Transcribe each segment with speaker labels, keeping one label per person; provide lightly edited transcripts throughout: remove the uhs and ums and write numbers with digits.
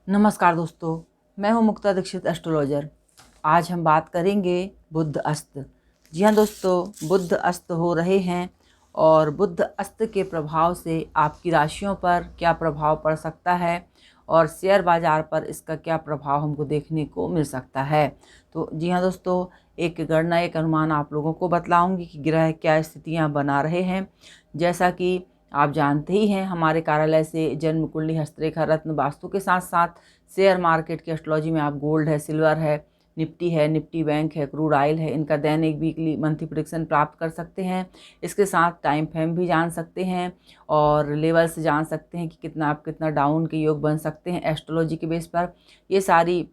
Speaker 1: नमस्कार दोस्तों, मैं हूं मुक्ता दीक्षित एस्ट्रोलॉजर। आज हम बात करेंगे बुध अस्त। जी हाँ दोस्तों, बुध अस्त हो रहे हैं और बुध अस्त के प्रभाव से आपकी राशियों पर क्या प्रभाव पड़ सकता है और शेयर बाजार पर इसका क्या प्रभाव हमको देखने को मिल सकता है। तो जी हाँ दोस्तों, एक गणना एक अनुमान आप लोगों को बतलाऊंगी कि ग्रह क्या स्थितियाँ बना रहे हैं। जैसा कि आप जानते ही हैं, हमारे कार्यालय से जन्म कुंडली, हस्तरेखा, रत्न, वास्तु के साथ साथ शेयर मार्केट की एस्ट्रोलॉजी में आप गोल्ड है, सिल्वर है, निफ्टी बैंक है, क्रूड ऑयल है, इनका दैनिक, वीकली, मंथली प्रेडिक्शन प्राप्त कर सकते हैं। इसके साथ टाइम फ्रेम भी जान सकते हैं और लेवल्स जान सकते हैं कि कितना डाउन के योग बन सकते हैं एस्ट्रोलॉजी के बेस पर। ये सारी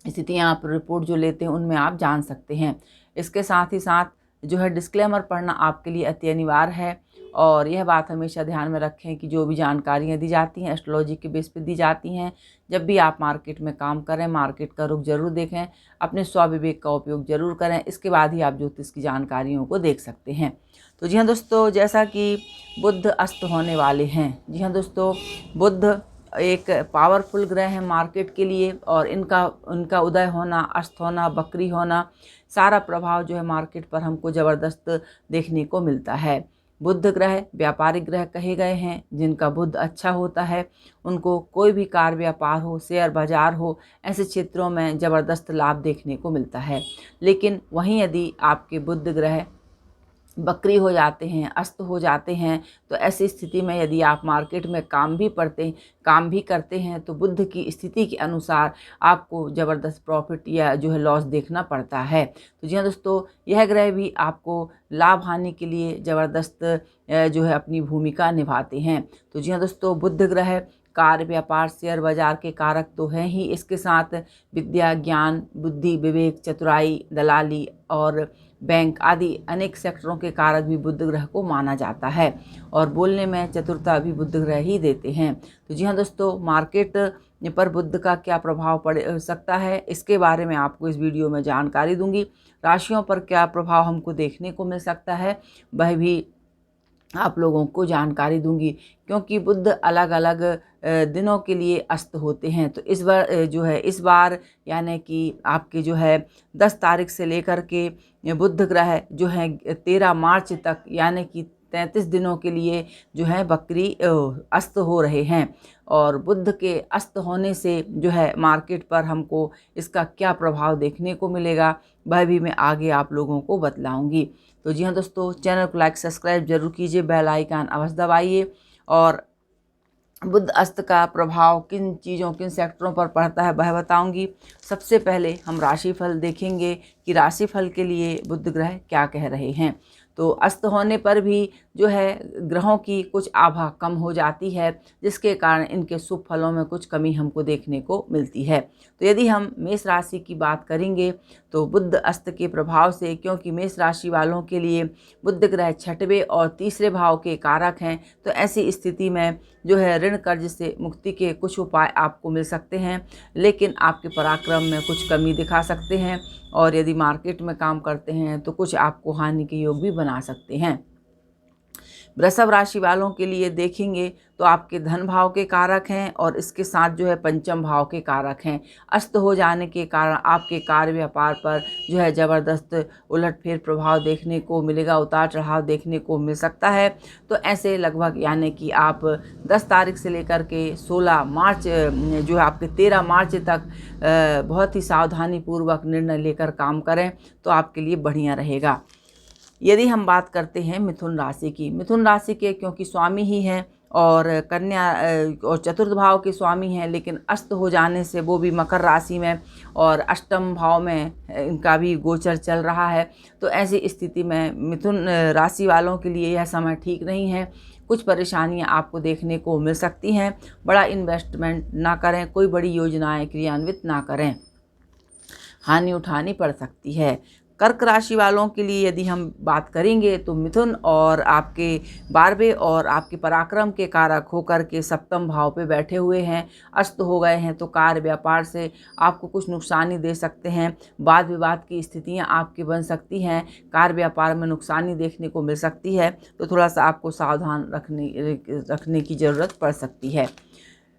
Speaker 1: स्थितियाँ आप रिपोर्ट जो लेते हैं उनमें आप जान सकते हैं। इसके साथ ही साथ जो है डिस्क्लेमर पढ़ना आपके लिए अति अनिवार्य है और यह बात हमेशा ध्यान में रखें कि जो भी जानकारियाँ दी जाती हैं एस्ट्रोलॉजी के बेस पर दी जाती हैं। जब भी आप मार्केट में काम करें, मार्केट का रुख जरूर देखें, अपने स्वविवेक का उपयोग जरूर करें, इसके बाद ही आप ज्योतिष की जानकारियों को देख सकते हैं। तो जी हाँ दोस्तों, जैसा कि बुध अस्त होने वाले हैं, जी हाँ दोस्तों, बुध एक पावरफुल ग्रह है मार्केट के लिए और इनका उदय होना, अस्त होना, बकरी होना, सारा प्रभाव जो है मार्केट पर हमको ज़बरदस्त देखने को मिलता है। बुध ग्रह व्यापारिक ग्रह कहे गए हैं। जिनका बुध अच्छा होता है उनको कोई भी कार व्यापार हो, शेयर बाजार हो, ऐसे क्षेत्रों में ज़बरदस्त लाभ देखने को मिलता है। लेकिन वहीं यदि आपके बुध ग्रह बकरी हो जाते हैं, अस्त हो जाते हैं, तो ऐसी स्थिति में यदि आप मार्केट में काम भी करते हैं तो बुध की स्थिति के अनुसार आपको ज़बरदस्त प्रॉफिट या जो है लॉस देखना पड़ता है। तो जी हाँ दोस्तों, यह ग्रह भी आपको लाभ हानि के लिए ज़बरदस्त जो है अपनी भूमिका निभाते हैं। तो जी हाँ दोस्तों, बुध ग्रह कार्य, व्यापार, शेयर बाजार के कारक तो हैं ही, इसके साथ विद्या, ज्ञान, बुद्धि, विवेक, चतुराई, दलाली और बैंक आदि अनेक सेक्टरों के कारक भी बुध ग्रह को माना जाता है और बोलने में चतुरता भी बुध ग्रह ही देते हैं। तो जी हाँ दोस्तों, मार्केट पर बुध का क्या प्रभाव पड़ सकता है, इसके बारे में आपको इस वीडियो में जानकारी दूंगी। राशियों पर क्या प्रभाव हमको देखने को मिल सकता है वह भी आप लोगों को जानकारी दूंगी, क्योंकि बुध अलग अलग दिनों के लिए अस्त होते हैं। तो इस बार यानी कि आपके जो है 10 तारीख से लेकर के बुध ग्रह जो है 13 मार्च तक यानी कि 33 दिनों के लिए जो है बकरी अस्त हो रहे हैं। और बुध के अस्त होने से जो है मार्केट पर हमको इसका क्या प्रभाव देखने को मिलेगा वह भी मैं आगे आप लोगों को बतलाऊंगी। तो जी हाँ दोस्तों, चैनल को लाइक सब्सक्राइब जरूर कीजिए, बेल आइकन अवश्य दबाइए। और बुध अस्त का प्रभाव किन चीज़ों, किन सेक्टरों पर पड़ता है वह बताऊंगी। सबसे पहले हम राशिफल देखेंगे कि राशिफल के लिए बुध ग्रह क्या कह रहे हैं। तो अस्त होने पर भी जो है ग्रहों की कुछ आभा कम हो जाती है, जिसके कारण इनके शुभ फलों में कुछ कमी हमको देखने को मिलती है। तो यदि हम मेष राशि की बात करेंगे तो बुध अस्त के प्रभाव से, क्योंकि मेष राशि वालों के लिए बुध ग्रह 6वें और 3रे भाव के कारक हैं, तो ऐसी स्थिति में जो है ऋण कर्ज से मुक्ति के कुछ उपाय आपको मिल सकते हैं, लेकिन आपके पराक्रम में कुछ कमी दिखा सकते हैं। और यदि मार्केट में काम करते हैं तो कुछ आपको हानि के योग भी बना सकते हैं। वृषभ राशि वालों के लिए देखेंगे तो आपके धन भाव के कारक हैं और इसके साथ जो है पंचम भाव के कारक हैं। अस्त हो जाने के कारण आपके कार्य व्यापार पर जो है ज़बरदस्त उलटफेर प्रभाव देखने को मिलेगा, उतार चढ़ाव देखने को मिल सकता है। तो ऐसे लगभग यानी कि आप 10 तारीख से लेकर के 16 मार्च जो है आपके 13 मार्च तक बहुत ही सावधानीपूर्वक निर्णय लेकर काम करें तो आपके लिए बढ़िया रहेगा। यदि हम बात करते हैं मिथुन राशि की, मिथुन राशि के क्योंकि स्वामी ही हैं और कन्या और चतुर्थ भाव के स्वामी हैं, लेकिन अस्त हो जाने से वो भी मकर राशि में और अष्टम भाव में इनका भी गोचर चल रहा है। तो ऐसी स्थिति में मिथुन राशि वालों के लिए यह समय ठीक नहीं है। कुछ परेशानियां आपको देखने को मिल सकती हैं। बड़ा इन्वेस्टमेंट ना करें, कोई बड़ी योजनाएं क्रियान्वित ना करें, हानि उठानी पड़ सकती है। कर्क राशि वालों के लिए यदि हम बात करेंगे तो मिथुन और आपके 12वें और आपके पराक्रम के कारक होकर के 7म भाव पे बैठे हुए हैं, अस्त हो गए हैं, तो कार्य व्यापार से आपको कुछ नुकसानी दे सकते हैं। वाद विवाद की स्थितियां आपकी बन सकती हैं, कार्य व्यापार में नुकसानी देखने को मिल सकती है। तो थोड़ा सा आपको सावधान रखने की ज़रूरत पड़ सकती है।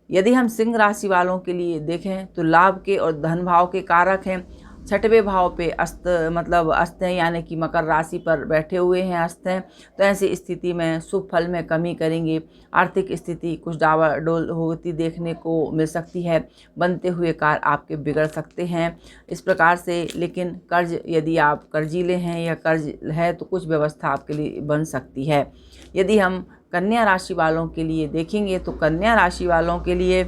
Speaker 1: यदि हम सिंह राशि वालों के लिए देखें तो लाभ के और धन भाव के कारक हैं। छठवें भाव पे अस्त मतलब अस्त हैं, यानी कि मकर राशि पर बैठे हुए हैं अस्त हैं। तो ऐसी स्थिति में शुभ फल में कमी करेंगे। आर्थिक स्थिति कुछ डावाडोल होती देखने को मिल सकती है। बनते हुए कार्य आपके बिगड़ सकते हैं इस प्रकार से। लेकिन कर्ज, यदि आप कर्जीले हैं या कर्ज है तो कुछ व्यवस्था आपके लिए बन सकती है। यदि हम कन्या राशि वालों के लिए देखेंगे तो कन्या राशि वालों के लिए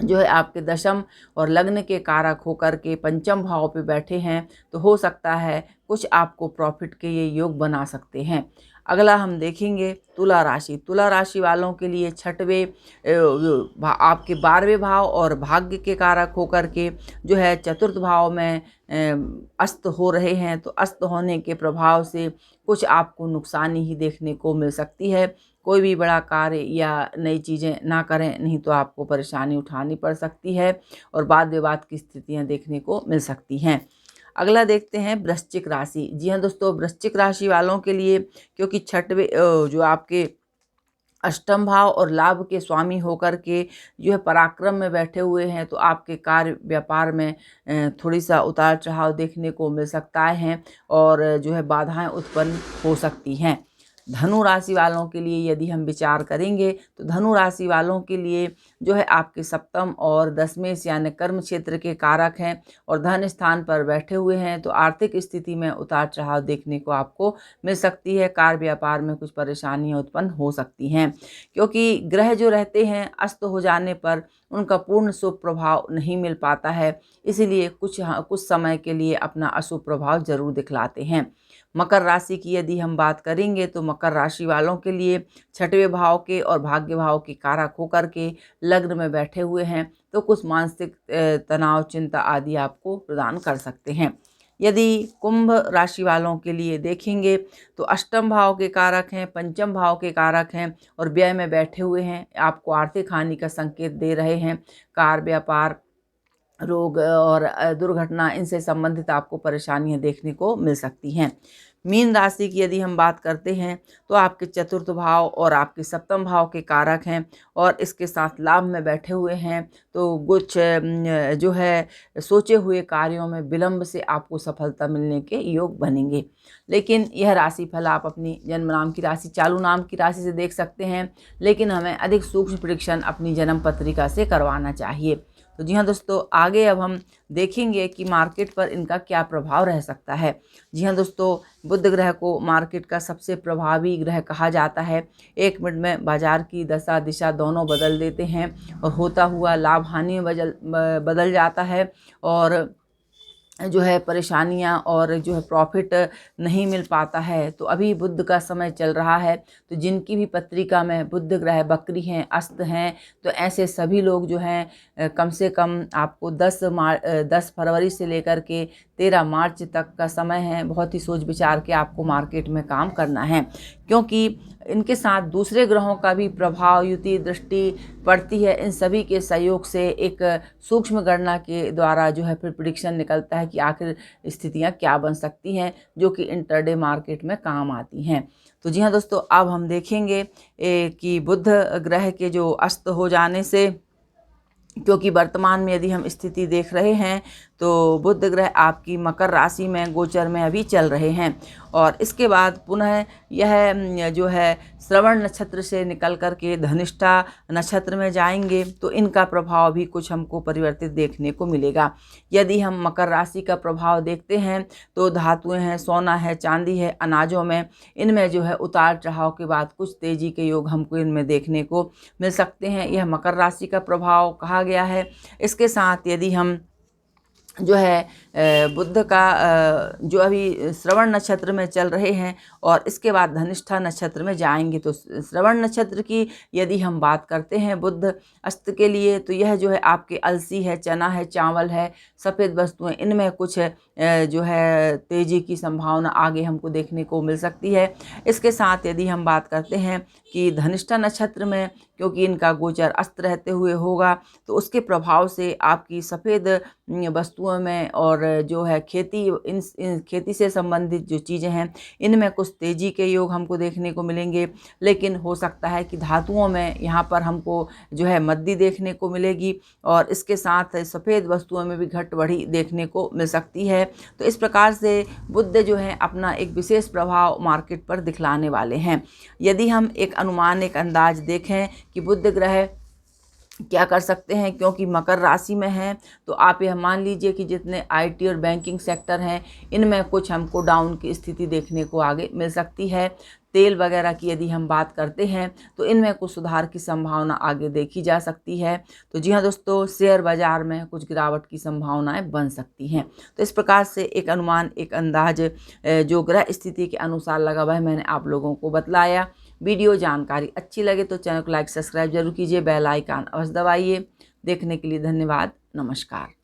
Speaker 1: जो है आपके दशम और लग्न के कारक होकर के पंचम भाव पे बैठे हैं, तो हो सकता है कुछ आपको प्रॉफिट के ये योग बना सकते हैं। अगला हम देखेंगे तुला राशि। तुला राशि वालों के लिए छठवें आपके 12वें भाव और भाग्य के कारक होकर के जो है चतुर्थ भाव में अस्त हो रहे हैं। तो अस्त होने के प्रभाव से कुछ आपको नुकसानी ही देखने को मिल सकती है। कोई भी बड़ा कार्य या नई चीज़ें ना करें, नहीं तो आपको परेशानी उठानी पड़ सकती है और वाद विवाद की स्थितियां देखने को मिल सकती हैं। अगला देखते हैं वृश्चिक राशि। जी हाँ दोस्तों, वृश्चिक राशि वालों के लिए क्योंकि छठवें जो आपके अष्टम भाव और लाभ के स्वामी होकर के जो है पराक्रम में बैठे हुए हैं, तो आपके कार्य व्यापार में थोड़ी सा उतार चढ़ाव देखने को मिल सकता है और जो है बाधाएं उत्पन्न हो सकती हैं। धनु राशि वालों के लिए यदि हम विचार करेंगे तो धनु राशि वालों के लिए जो है आपके सप्तम और दसवें यानी कर्म क्षेत्र के कारक हैं और धन स्थान पर बैठे हुए हैं। तो आर्थिक स्थिति में उतार चढ़ाव देखने को आपको मिल सकती है। कार्य व्यापार में कुछ परेशानियां उत्पन्न हो सकती हैं क्योंकि ग्रह जो रहते हैं अस्त हो जाने पर उनका पूर्ण शुभ प्रभाव नहीं मिल पाता है, इसीलिए कुछ समय के लिए अपना अशुभ प्रभाव जरूर दिखलाते हैं। मकर राशि की यदि हम बात करेंगे तो मकर राशि वालों के लिए छठवें भाव के और भाग्य भाव के कारक होकर के लग्न में बैठे हुए हैं, तो कुछ मानसिक तनाव चिंता आदि आपको प्रदान कर सकते हैं। यदि कुंभ राशि वालों के लिए देखेंगे तो अष्टम भाव के कारक हैं, पंचम भाव के कारक हैं और व्यय में बैठे हुए हैं, आपको आर्थिक हानि का संकेत दे रहे हैं। कार व्यापार, रोग और दुर्घटना, इनसे संबंधित आपको परेशानियां देखने को मिल सकती हैं। मीन राशि की यदि हम बात करते हैं तो आपके चतुर्थ भाव और आपके सप्तम भाव के कारक हैं और इसके साथ लाभ में बैठे हुए हैं, तो कुछ जो है सोचे हुए कार्यों में विलंब से आपको सफलता मिलने के योग बनेंगे। लेकिन यह राशि फल आप अपनी जन्म नाम की राशि, चालू नाम की राशि से देख सकते हैं, लेकिन हमें अधिक सूक्ष्म परीक्षण अपनी जन्म पत्रिका से करवाना चाहिए। तो जी हाँ दोस्तों, आगे अब हम देखेंगे कि मार्केट पर इनका क्या प्रभाव रह सकता है। जी हाँ दोस्तों, बुध ग्रह को मार्केट का सबसे प्रभावी ग्रह कहा जाता है। 1 मिनट में बाजार की दशा दिशा दोनों बदल देते हैं और होता हुआ लाभ हानि में बदल जाता है और जो है परेशानियां और जो है प्रॉफिट नहीं मिल पाता है। तो अभी बुध का समय चल रहा है, तो जिनकी भी पत्रिका में बुध ग्रह बकरी हैं, अस्त हैं, तो ऐसे सभी लोग जो हैं कम से कम आपको 10 फरवरी से लेकर के 13 मार्च तक का समय है। बहुत ही सोच विचार के आपको मार्केट में काम करना है, क्योंकि इनके साथ दूसरे ग्रहों का भी प्रभाव युति दृष्टि पड़ती है। इन सभी के सहयोग से एक सूक्ष्म गणना के द्वारा जो है फिर प्रेडिक्शन निकलता है कि आखिर स्थितियां क्या बन सकती हैं, जो कि इंटरडे मार्केट में काम आती हैं। तो जी हाँ दोस्तों, अब हम देखेंगे कि बुध ग्रह के जो अस्त हो जाने से, क्योंकि वर्तमान में यदि हम स्थिति देख रहे हैं तो बुध ग्रह आपकी मकर राशि में गोचर में अभी चल रहे हैं और इसके बाद पुनः यह जो है श्रवण नक्षत्र से निकल कर के धनिष्ठा नक्षत्र में जाएंगे, तो इनका प्रभाव भी कुछ हमको परिवर्तित देखने को मिलेगा। यदि हम मकर राशि का प्रभाव देखते हैं तो धातुएं हैं, सोना है, चांदी है, अनाजों में, इनमें जो है उतार चढ़ाव के बाद कुछ तेजी के योग हमको इनमें देखने को मिल सकते हैं। यह मकर राशि का प्रभाव कहा गया है। इसके साथ यदि हम जो है बुध का जो अभी श्रवण नक्षत्र में चल रहे हैं और इसके बाद धनिष्ठा नक्षत्र में जाएंगे, तो श्रवण नक्षत्र की यदि हम बात करते हैं बुध अस्त के लिए, तो यह जो है आपके अलसी है, चना है, चावल है, सफ़ेद वस्तुएं, इनमें कुछ जो है तेजी की संभावना आगे हमको देखने को मिल सकती है। इसके साथ यदि हम बात करते हैं कि धनिष्ठा नक्षत्र में, क्योंकि इनका गोचर अस्त रहते हुए होगा, तो उसके प्रभाव से आपकी सफ़ेद वस्तुओं में और जो है खेती, इन खेती से संबंधित जो चीज़ें हैं इनमें कुछ तेज़ी के योग हमको देखने को मिलेंगे। लेकिन हो सकता है कि धातुओं में यहाँ पर हमको जो है मद्दी देखने को मिलेगी और इसके साथ सफ़ेद वस्तुओं में भी घट बढ़ी देखने को मिल सकती है। तो इस प्रकार से बुध जो है अपना एक विशेष प्रभाव मार्केट पर दिखलाने वाले हैं। यदि हम एक अनुमान, एक अंदाज देखें कि बुध ग्रह क्या कर सकते हैं, क्योंकि मकर राशि में हैं, तो आप यह मान लीजिए कि जितने आईटी और बैंकिंग सेक्टर हैं इनमें कुछ हमको डाउन की स्थिति देखने को आगे मिल सकती है। तेल वगैरह की यदि हम बात करते हैं तो इनमें कुछ सुधार की संभावना आगे देखी जा सकती है। तो जी हाँ दोस्तों, शेयर बाज़ार में कुछ गिरावट की संभावनाएं बन सकती हैं। तो इस प्रकार से एक अनुमान, एक अंदाज जो ग्रह स्थिति के अनुसार लगा हुआ है मैंने आप लोगों को बतलाया। वीडियो जानकारी अच्छी लगे तो चैनल को लाइक सब्सक्राइब जरूर कीजिए, बेल आइकन अवश्य दबाइए। देखने के लिए धन्यवाद। नमस्कार।